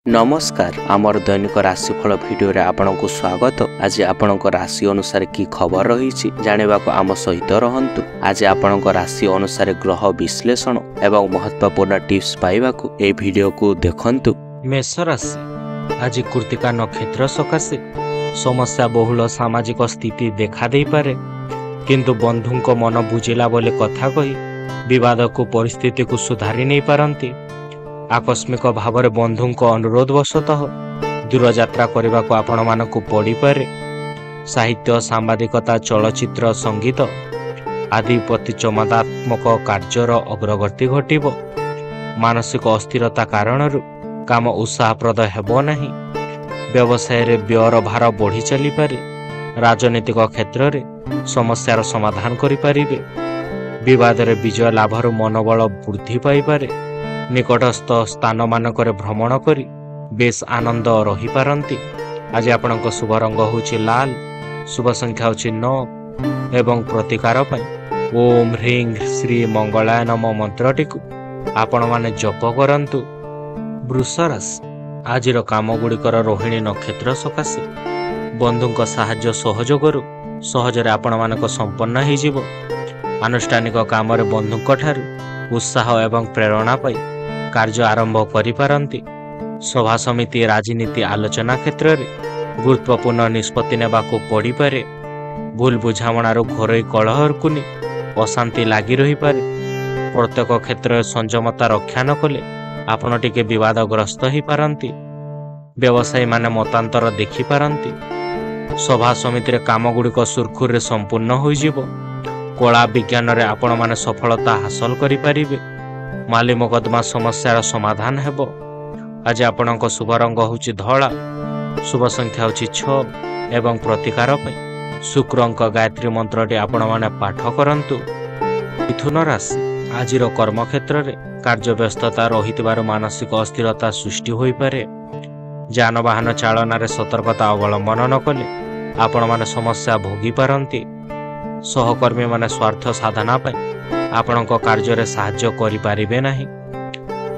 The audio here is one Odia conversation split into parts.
नमस्कार आमर दैनिक राशिफल भिडियो रे आपनको स्वागत। आज आपणक राशि अनुसार की खबर रही जाना आम सहित रहंतु। आज आपणक राशि अनुसार ग्रह विश्लेषण एवं महत्वपूर्ण टिप्स पाइबाकू ए वीडियो को देखंतु। मेष राशि आज कृतिका नक्षत्र सकाशे समस्या बहुल सामाजिक स्थिति देखा दे पारे, किंतु बंधुंको मन बुझिला बोले कथा कही विवाद को परिस्थिति को सुधारी नहीं पारंती। आकस्मिक भाव में बंधुंको अनुरोध वशतः दूर यात्रा करने को आपण मानकु पड़ी पारे। साहित्य, सांबादिकता, चलचित्र, संगीत आदि प्रति चमत्कात्मक कार्यर अग्रगति घटिबो। मानसिक अस्थिरता कारण काम उत्साहप्रद हेबो नहीं। व्यवसाय रे व्ययर भार बढ़ी चली पारे। राजनीतिक क्षेत्र में समस्यार समाधान करि पारिबे। विवाद रे विजय लाभर मनोबल वृद्धि पाई पारे। निकटस्थ स्थान मानकरे भ्रमण करी बेस आनंद रही पारंती। आज आपणक शुभ रंग होछि लाल, शुभ संख्या होछि 9 एवं प्रतिकार पई ओम ह्रीं श्री मंगलाय नम मंत्रटी को आपण माने जप करंतु। वृष राशि आज काम गुड़िकर रोहिणी नक्षत्र सकाशे बंधुंक साहाय्य सहयोगरु सहजरे आपण मानक संपन्न हो जिवो। आनुष्ठानिक काम रे बंधुंक ठारू उत्साह एवं प्रेरणा पाई कार्य आरंभ करि पारंती। सभा समिति, राजनीति, आलोचना क्षेत्र में गुरुत्वपूर्ण निष्पत्ति नेबाकू पड़ी पारे। भूल बुझामणार घरोई कलह कुनी अशांति लगी रही पारे। प्रत्येक क्षेत्र में संयमता रक्षा न कले आपण टिके विवादग्रस्त हो पारंती। व्यवसायी माने मतांतर देखि पारंती। सभा समिति रे काम गुड़िक सुरखुर रे संपूर्ण हो जिवो। कला विज्ञान रे आपण माने सफलता हासिल करि पारिबे। माली मकदमा समस्यार समाधान हेबो। आज आपणक शुभ रंग होछि धला, शुभ संख्या होछि 6 एवं प्रतिकार पई शुक्रंक गायत्री मंत्रटी आपण माने पाठ करंतु। मिथुन राशि आजिर कर्म क्षेत्र रे कार्य व्यस्तता रहितबार मानसिक अस्थिरता सृष्टि होई पारे। जानवाहन चालना रे सतर्कता अवलंबन न कले आपण माने समस्या भोगी पारंती। सहकर्मी माने स्वार्थ साधना पाई आपणक कार्य रे साहाय्य करि पारिबे नाही।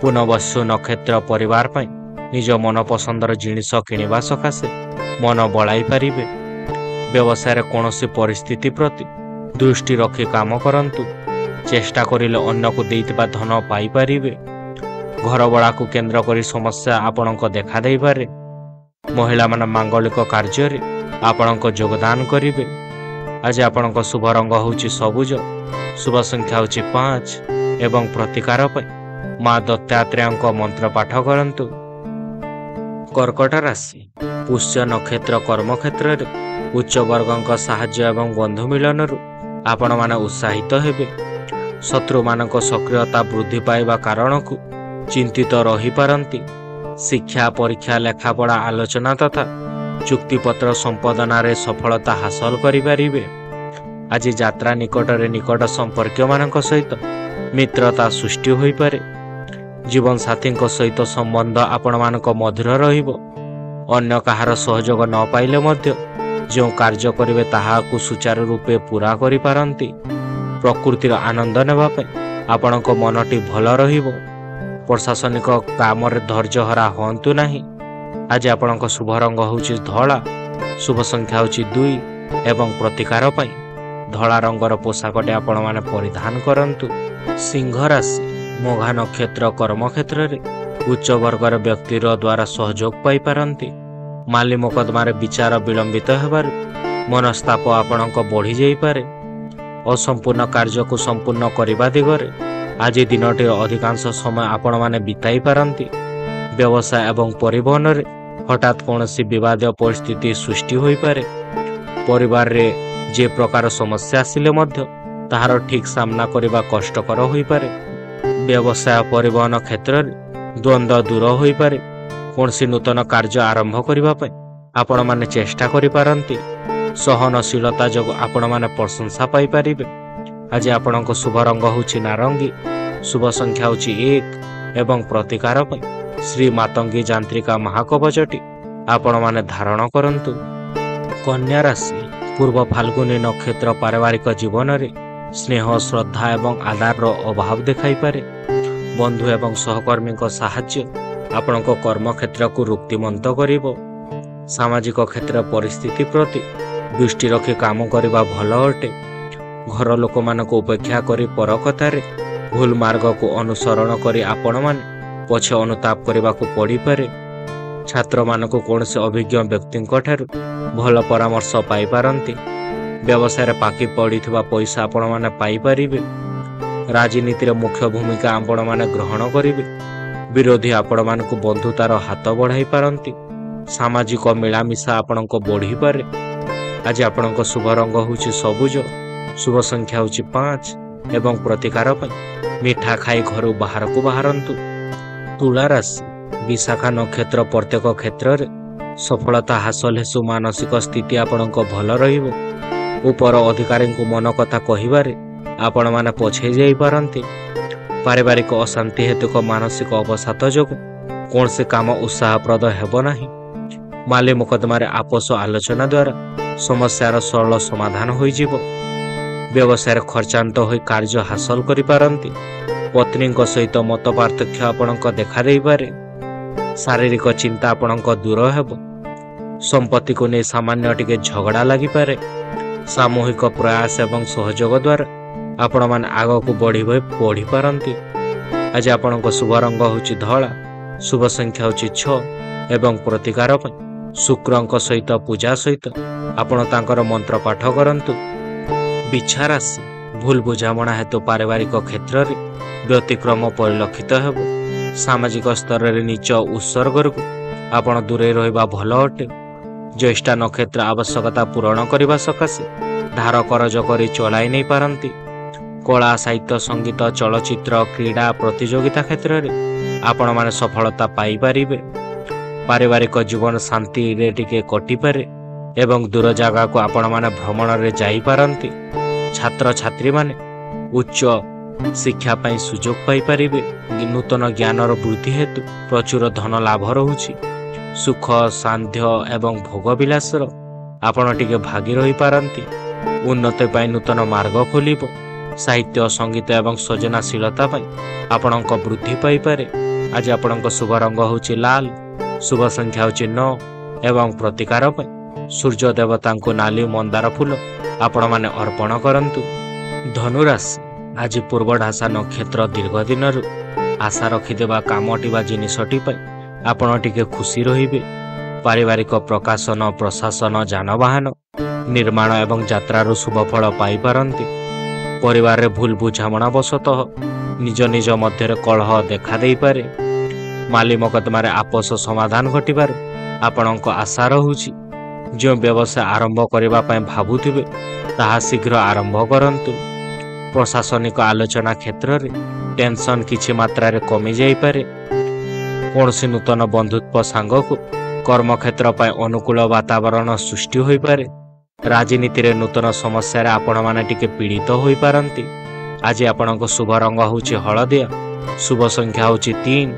पुनवसु नक्षत्र परिवार पाई निज मन पसंदर जिनिस किनिबा सकाशे मन बळाई पारिबे। व्यवसाय रे कोनोसी परिस्थिति प्रति दृष्टि रखी काम करंतु। चेष्टा करिले अन्य को देइतबा धन पाई पारिबे। घर बड़ा को केंद्र करी समस्या आपणक देखा देई पारे। महिला मन मांगलिक कार्य रे आपणक योगदान करिवे। आज आपणक शुभ रंग होछि सबुज, शुभ संख्या होछि 5 एवं प्रतिकार पई मां दत्तात्रेयଙ୍କ मंत्र पाठ करंतु। कर्कट राशि पुष्य नक्षत्र कर्म क्षेत्र रे उच्च वर्गଙ୍କ साहाय्य एवं बंधु मिलन रु आपण माने उत्साहित हेबे। शत्रु मानक सक्रियता वृद्धि पाइबा कारण को चिंतित रही पारंती। शिक्षा, परीक्षा, लेखापढ़ा, आलोचना तथा चुक्तिपत्र संपादन रे सफलता हासिल करि पारिबे। आज यात्रा निकट रे निकट संपर्क मानक सहित मित्रता सृष्टि होई पारे। जीवन साथी सहित संबंध आपण मानक मधुर रहिबो। अन्य कहार सहयोग न पाइले मध्य जो कार्य करिवे ताहा को सुचारू रूपे पूरा करि पारंती। प्रकृतिर आनंद नेबा पे आपणक मनटी भल रहिबो। प्रशासनिक काम रे धैर्य हरा होंतु नाही। आज आपणक शुभ रंग होछि धला, शुभ संख्या होछि 2 एवं प्रतिकार पई धला रंगर पोशाकटे आपण माने परिधान करंतु। सिंह राशि मोघा नक्षत्र कर्म क्षेत्र रे उच्च वर्गर व्यक्तिर द्वारा सहयोग पाई पारंती। माली मकदमा रे विचार विलंबित हेबार मनस्ताप आपणक बढ़ी जाई पारे। असंपूर्ण कार्य को संपूर्ण करबा दिगरे आज दिनटे अधिकांश समय आपण माने बिताई पारंती। व्यवसाय एवं परिवहन रे हठात कोनोसी विवाद परिस्थिति सृष्टि होई पारे। परिवार रे जे प्रकार समस्या आसिले मध्य ताहार ठीक सामना करबा कष्टकर होई पारे। व्यवसाय परिवहन क्षेत्र रे द्वंद्व दूर होई पारे। कोनोसी नूतन कार्य आरंभ करबा पय आपण माने चेष्टा करि पारंती। सहनशीलता जग आपण माने प्रशंसा पाई पारिबे। आज आपणक शुभ रंग होछि नारंगी, शुभ संख्या होछि 1 एवं प्रतिकार पय श्री मातंगी जांत्रिका महाकवचटी आपण माने धारण करंतु। कन्या राशि पूर्व फाल्गुनी नक्षत्र पारिवारिक जीवन रे स्नेह, श्रद्धा एवं आदर अभाव देखाई पारे। बंधु एवं सहकर्मी साहाय्य ଆପଣଙ୍କ କର୍ମକ୍ଷେତ୍ରକୁ ରୁକ୍ତିମନ୍ତ କରିବ। ସାମାଜିକ କ୍ଷେତ୍ର ପରିସ୍ଥିତି ପ୍ରତି ଦୃଷ୍ଟି ରଖି କାମ କରିବା ଭଲ ଅଟେ। ଘର ଲୋକମାନଙ୍କୁ ଉପେକ୍ଷା କରି ପର କଥାରେ ଭୁଲ ମାର୍ଗକୁ ଅନୁସରଣ କରି ଆପଣମାନେ ପଛେ ଅନୁତାପ କରିବାକୁ ପଡ଼ିପାରେ। ଛାତ୍ରମାନଙ୍କୁ କୌଣସି ଅଭିଜ୍ଞ ବ୍ୟକ୍ତିଙ୍କ ଠାରୁ ଭଲ ପରାମର୍ଶ ପାଇପାରନ୍ତି। ବ୍ୟବସାୟରେ ବାକି ପଡ଼ିଥିବା ପଇସା ଆପଣମାନେ ପାଇପାରିବେ। ରାଜନୀତିରେ ମୁଖ୍ୟ ଭୂମିକା ଆପଣମାନେ ଗ୍ରହଣ କରିବେ। ବିରୋଧୀ ଆପଣମାନଙ୍କୁ ବନ୍ଧୁତାର ହାତ ବଢ଼ାଇ ପାରନ୍ତି। ସାମାଜିକ ମିଳାମିଶା ଆପଣଙ୍କ ବଢ଼ିପାରେ। ଆଜି ଆପଣଙ୍କ ଶୁଭ ରଙ୍ଗ ହେଉଛି ସବୁଜ, ଶୁଭ ସଂଖ୍ୟା ହେଉଛି 5 ଏବଂ ପ୍ରତିକାର ପାଇଁ ମିଠା ଖାଇ ଘରୁ ବାହାରକୁ ବାହାରନ୍ତୁ। ତୁଳା ରାଶି ବିଶାଖା ନକ୍ଷତ୍ର ପ୍ରତ୍ୟେକ କ୍ଷେତ୍ରରେ ସଫଳତା ହାସଲ ହେତୁ ମାନସିକ ସ୍ଥିତି ଆପଣଙ୍କ ଭଲ ରହିବ। ଉପର ଅଧିକାରୀଙ୍କୁ ମନ କଥା କହିବାରେ ଆପଣମାନେ ପଛେଇ ଯାଇପାରନ୍ତି। ପାରିବାରିକ ଅଶାନ୍ତି ହେତୁକ ମାନସିକ ଅବସାଦ ଯୋଗୁଁ କୌଣସି କାମ ଉତ୍ସାହପ୍ରଦ ହେବ ନାହିଁ। ମାଲି ମୋକଦ୍ଦମାରେ ଆପୋଷ ଆଲୋଚନା ଦ୍ୱାରା ସମସ୍ୟାର ସରଳ ସମାଧାନ ହୋଇଯିବ। ବ୍ୟବସାୟରେ ଖର୍ଚ୍ଚାନ୍ତ ହୋଇ କାର୍ଯ୍ୟ ହାସଲ କରିପାରନ୍ତି। ପତ୍ନୀଙ୍କ ସହିତ ମତ ପାର୍ଥକ୍ୟ ଆପଣଙ୍କ ଦେଖାଦେଇପାରେ। ଶାରୀରିକ ଚିନ୍ତା ଆପଣଙ୍କ ଦୂର ହେବ। ସମ୍ପତ୍ତିକୁ ନେଇ ସାମାନ୍ୟ ଟିକେ ଝଗଡ଼ା ଲାଗିପାରେ। ସାମୂହିକ ପ୍ରୟାସ ଏବଂ ସହଯୋଗ ଦ୍ୱାରା ଆପଣମାନେ ଆଗକୁ ବଢ଼ିପାରନ୍ତି। ଆଜି ଆପଣଙ୍କ ଶୁଭ ରଙ୍ଗ ହେଉଛି ଧଳା, ଶୁଭ ସଂଖ୍ୟା ହେଉଛି 6 ଏବଂ ପ୍ରତିକାର ପାଇଁ ଶୁକ୍ରଙ୍କ ସହିତ ପୂଜା ସହିତ ଆପଣ ତାଙ୍କର ମନ୍ତ୍ର ପାଠ କରନ୍ତୁ। ବିଛା ରାଶି ଭୁଲ ବୁଝାମଣା ହେତୁ ପାରିବାରିକ କ୍ଷେତ୍ରରେ ବ୍ୟତିକ୍ରମ ପରିଲକ୍ଷିତ ହେବ। ସାମାଜିକ ସ୍ତରରେ ନିଚ ଉତ୍ସର୍ଗରୁ ଆପଣ ଦୂରେଇ ରହିବା ଭଲ ଅଟେ। ଜ୍ୟେଷ୍ଠା ନକ୍ଷତ୍ର ଆବଶ୍ୟକତା ପୂରଣ କରିବା ସକାଶେ ଧାର କରଜ କରି ଚଳାଇ ନେଇପାରନ୍ତି। କଳା, ସାହିତ୍ୟ, ସଙ୍ଗୀତ, ଚଳଚ୍ଚିତ୍ର, କ୍ରୀଡ଼ା ପ୍ରତିଯୋଗିତା କ୍ଷେତ୍ରରେ ଆପଣମାନେ ସଫଳତା ପାଇପାରିବେ। ପାରିବାରିକ ଜୀବନ ଶାନ୍ତିରେ ଟିକେ କଟିପାରେ ଏବଂ ଦୂର ଜାଗାକୁ ଆପଣମାନେ ଭ୍ରମଣରେ ଯାଇପାରନ୍ତି। ଛାତ୍ରଛାତ୍ରୀମାନେ ଉଚ୍ଚ ଶିକ୍ଷା ପାଇଁ ସୁଯୋଗ ପାଇପାରିବେ। ନୂତନ ଜ୍ଞାନର ବୃଦ୍ଧି ହେତୁ ପ୍ରଚୁର ଧନ ଲାଭ ରହୁଛି। ସୁଖ, ସାନ୍ଧ୍ୟ ଏବଂ ଭୋଗବିଳାସର ଆପଣ ଟିକେ ଭାଗି ରହିପାରନ୍ତି। ଉନ୍ନତି ପାଇଁ ନୂତନ ମାର୍ଗ ଖୋଲିବ। ସାହିତ୍ୟ, ସଙ୍ଗୀତ ଏବଂ ସୃଜନଶୀଳତା ପାଇଁ ଆପଣଙ୍କ ବୃଦ୍ଧି ପାଇପାରେ। ଆଜି ଆପଣଙ୍କ ଶୁଭ ରଙ୍ଗ ହେଉଛି ଲାଲ, ଶୁଭ ସଂଖ୍ୟା ହେଉଛି 9 ଏବଂ ପ୍ରତିକାର ପାଇଁ ସୂର୍ଯ୍ୟ ଦେବତାଙ୍କୁ ନାଲି ମନ୍ଦାର ଫୁଲ ଆପଣମାନେ ଅର୍ପଣ କରନ୍ତୁ। ଧନୁରାଶି ଆଜି ପୂର୍ବଢାସା ନକ୍ଷତ୍ର ଦୀର୍ଘ ଦିନରୁ ଆଶା ରଖିଥିବା କାମଟି ବା ଜିନିଷଟି ପାଇଁ ଆପଣ ଟିକେ ଖୁସି ରହିବେ। ପାରିବାରିକ ପ୍ରକାଶନ, ପ୍ରଶାସନ, ଯାନବାହନ ନିର୍ମାଣ ଏବଂ ଯାତ୍ରାରୁ ଶୁଭଫଳ ପାଇପାରନ୍ତି। ପରିବାରରେ ଭୁଲ ବୁଝାମଣା ବଶତଃ ନିଜ ନିଜ ମଧ୍ୟରେ କଳହ ଦେଖାଦେଇପାରେ। ମାଲି ମୋକଦ୍ଦମାରେ ଆପୋଷ ସମାଧାନ ଘଟିବାରୁ ଆପଣଙ୍କ ଆଶା ରହୁଛି। ଯେଉଁ ବ୍ୟବସାୟ ଆରମ୍ଭ କରିବା ପାଇଁ ଭାବୁଥିବେ ତାହା ଶୀଘ୍ର ଆରମ୍ଭ କରନ୍ତୁ। ପ୍ରଶାସନିକ ଆଲୋଚନା କ୍ଷେତ୍ରରେ ଟେନସନ୍ କିଛି ମାତ୍ରାରେ କମିଯାଇପାରେ। କୌଣସି ନୂତନ ବନ୍ଧୁତ୍ୱ ସାଙ୍ଗକୁ କର୍ମକ୍ଷେତ୍ର ପାଇଁ ଅନୁକୂଳ ବାତାବରଣ ସୃଷ୍ଟି ହୋଇପାରେ। ରାଜନୀତିରେ ନୂତନ ସମସ୍ୟାରେ ଆପଣମାନେ ଟିକେ ପୀଡ଼ିତ ହୋଇପାରନ୍ତି। ଆଜି ଆପଣଙ୍କ ଶୁଭ ରଙ୍ଗ ହେଉଛି ହଳଦିଆ, ଶୁଭ ସଂଖ୍ୟା ହେଉଛି 3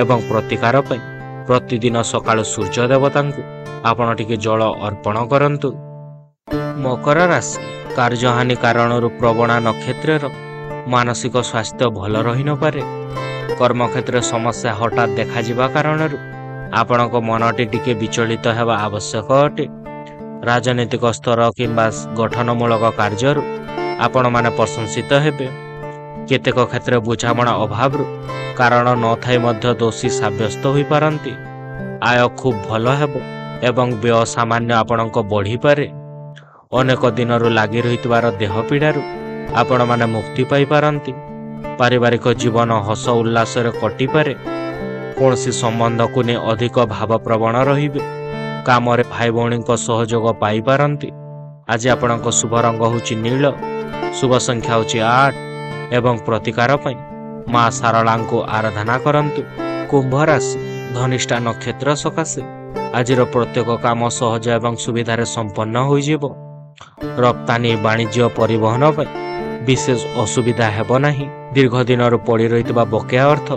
ଏବଂ ପ୍ରତିକାର ପାଇଁ ପ୍ରତିଦିନ ସକାଳୁ ସୂର୍ଯ୍ୟ ଦେବତାଙ୍କୁ ଆପଣ ଟିକେ ଜଳ ଅର୍ପଣ କରନ୍ତୁ। ମକର ରାଶି କାର୍ଯ୍ୟହାନି କାରଣରୁ ପ୍ରବଣା ନକ୍ଷତ୍ରର ମାନସିକ ସ୍ୱାସ୍ଥ୍ୟ ଭଲ ରହିନପାରେ। କର୍ମକ୍ଷେତ୍ରରେ ସମସ୍ୟା ହଠାତ୍ ଦେଖାଯିବା କାରଣରୁ ଆପଣଙ୍କ ମନଟି ଟିକେ ବିଚଳିତ ହେବା ଆବଶ୍ୟକ ଅଟେ। ରାଜନୈତିକ ସ୍ତର କିମ୍ବା ଗଠନମୂଳକ କାର୍ଯ୍ୟରୁ ଆପଣମାନେ ପ୍ରଶଂସିତ ହେବେ। କେତେକ କ୍ଷେତ୍ରରେ ବୁଝାମଣା ଅଭାବରୁ କାରଣ ନଥାଇ ମଧ୍ୟ ଦୋଷୀ ସାବ୍ୟସ୍ତ ହୋଇପାରନ୍ତି। ଆୟ ଖୁବ୍ ଭଲ ହେବ ଏବଂ ବ୍ୟୟ ସାମାନ୍ୟ ଆପଣଙ୍କ ବଢ଼ିପାରେ। ଅନେକ ଦିନରୁ ଲାଗି ରହିଥିବାର ଦେହ ପୀଡ଼ାରୁ ଆପଣମାନେ ମୁକ୍ତି ପାଇପାରନ୍ତି। ପାରିବାରିକ ଜୀବନ ହସ ଉଲ୍ଲାସରେ କଟିପାରେ। କୌଣସି ସମ୍ବନ୍ଧକୁ ନେଇ ଅଧିକ ଭାବପ୍ରବଣ ରହିବେ। କାମରେ ଭାଇ ଭଉଣୀଙ୍କ ସହଯୋଗ ପାଇପାରନ୍ତି। ଆଜି ଆପଣଙ୍କ ଶୁଭ ରଙ୍ଗ ହେଉଛି ନୀଳ, ଶୁଭ ସଂଖ୍ୟା ହେଉଛି 8 ଏବଂ ପ୍ରତିକାର ପାଇଁ ମା ଶାରଳାଙ୍କୁ ଆରାଧନା କରନ୍ତୁ। କୁମ୍ଭ ରାଶି ଧନିଷ୍ଠା ନକ୍ଷତ୍ର ସକାଶେ ଆଜିର ପ୍ରତ୍ୟେକ କାମ ସହଜ ଏବଂ ସୁବିଧାରେ ସମ୍ପନ୍ନ ହୋଇଯିବ। ରପ୍ତାନି, ବାଣିଜ୍ୟ, ପରିବହନ ପାଇଁ ବିଶେଷ ଅସୁବିଧା ହେବ ନାହିଁ। ଦୀର୍ଘ ଦିନରୁ ପଡ଼ି ରହିଥିବା ବକେୟା ଅର୍ଥ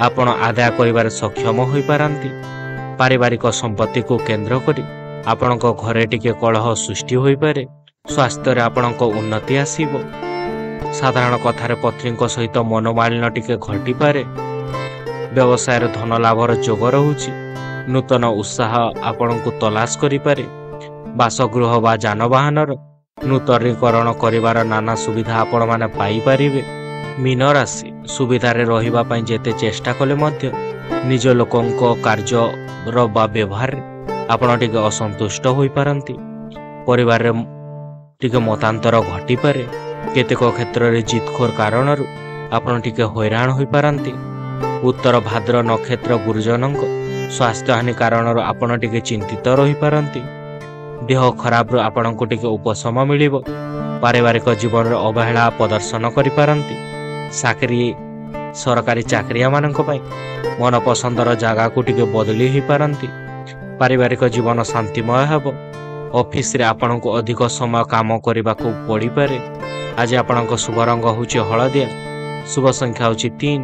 ଆପଣ ଆଦାୟ କରିବାରେ ସକ୍ଷମ ହୋଇପାରନ୍ତି। ପାରିବାରିକ ସମ୍ପତ୍ତିକୁ କେନ୍ଦ୍ର କରି ଆପଣଙ୍କ ଘରେ ଟିକେ କଳହ ସୃଷ୍ଟି ହୋଇପାରେ। ସ୍ୱାସ୍ଥ୍ୟରେ ଆପଣଙ୍କ ଉନ୍ନତି ଆସିବ। ସାଧାରଣ କଥାରେ ପତ୍ନୀଙ୍କ ସହିତ ମନୋମାଳିନ୍ୟ ଟିକେ ଘଟିପାରେ। ବ୍ୟବସାୟରେ ଧନ ଲାଭର ଯୋଗ ରହୁଛି। ନୂତନ ଉତ୍ସାହ ଆପଣଙ୍କୁ ତଲାସ କରିପାରେ। ବାସଗୃହ ବା ଯାନବାହନର ନୂତନୀକରଣ କରିବାର ନାନା ସୁବିଧା ଆପଣମାନେ ପାଇପାରିବେ। ମୀନ ରାଶି, ସୁବିଧାରେ ରହିବା ପାଇଁ ଯେତେ ଚେଷ୍ଟା କଲେ ମଧ୍ୟ ନିଜ ଲୋକଙ୍କ କାର୍ଯ୍ୟର ବା ବ୍ୟବହାରରେ ଆପଣ ଟିକେ ଅସନ୍ତୁଷ୍ଟ ହୋଇପାରନ୍ତି। ପରିବାରରେ ଟିକେ ମତାନ୍ତର ଘଟିପାରେ। କେତେକ କ୍ଷେତ୍ରରେ ଜିତଖୋର କାରଣରୁ ଆପଣ ଟିକେ ହଇରାଣ ହୋଇପାରନ୍ତି। ଉତ୍ତର ଭାଦ୍ର ନକ୍ଷତ୍ର ଗୁରୁଜନଙ୍କ ସ୍ୱାସ୍ଥ୍ୟହାନି କାରଣରୁ ଆପଣ ଟିକେ ଚିନ୍ତିତ ରହିପାରନ୍ତି। ଦେହ ଖରାପରୁ ଆପଣଙ୍କୁ ଟିକେ ଉପଶମ ମିଳିବ। ପାରିବାରିକ ଜୀବନରେ ଅବହେଳା ପ୍ରଦର୍ଶନ କରିପାରନ୍ତି। ସରକାରୀ ଚାକିରିଆମାନଙ୍କ ପାଇଁ ମନପସନ୍ଦର ଜାଗାକୁ ଟିକେ ବଦଳି ହୋଇପାରନ୍ତି। ପାରିବାରିକ ଜୀବନ ଶାନ୍ତିମୟ ହେବ। ଅଫିସରେ ଆପଣଙ୍କୁ ଅଧିକ ସମୟ କାମ କରିବାକୁ ପଡ଼ିପାରେ। ଆଜି ଆପଣଙ୍କ ଶୁଭ ରଙ୍ଗ ହେଉଛି ହଳଦିଆ, ଶୁଭ ସଂଖ୍ୟା ହେଉଛି 3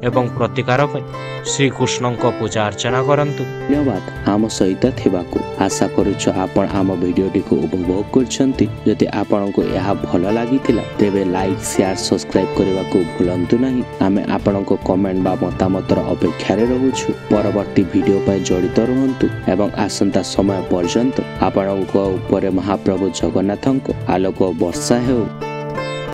ଏବଂ ପ୍ରତିକାର ପାଇଁ ଶ୍ରୀକୃଷ୍ଣଙ୍କ ପୂଜା ଅର୍ଚ୍ଚନା କରନ୍ତୁ। ଧନ୍ୟବାଦ ଆମ ସହିତ ଥିବାକୁ। ଆଶା କରୁଛୁ ଆପଣ ଆମ ଭିଡ଼ିଓଟିକୁ ଉପଭୋଗ କରିଛନ୍ତି। ଯଦି ଆପଣଙ୍କୁ ଏହା ଭଲ ଲାଗିଥିଲା ତେବେ ଲାଇକ୍, ସେୟାର, ସବସ୍କ୍ରାଇବ୍ କରିବାକୁ ଭୁଲନ୍ତୁ ନାହିଁ। ଆମେ ଆପଣଙ୍କ କମେଣ୍ଟ ବା ମତାମତର ଅପେକ୍ଷାରେ ରହୁଛୁ। ପରବର୍ତ୍ତୀ ଭିଡ଼ିଓ ପାଇଁ ଜଡ଼ିତ ରୁହନ୍ତୁ ଏବଂ ଆସନ୍ତା ସମୟ ପର୍ଯ୍ୟନ୍ତ ଆପଣଙ୍କ ଉପରେ ମହାପ୍ରଭୁ ଜଗନ୍ନାଥଙ୍କ ଆଲୋକ ବର୍ଷା ହେଉ।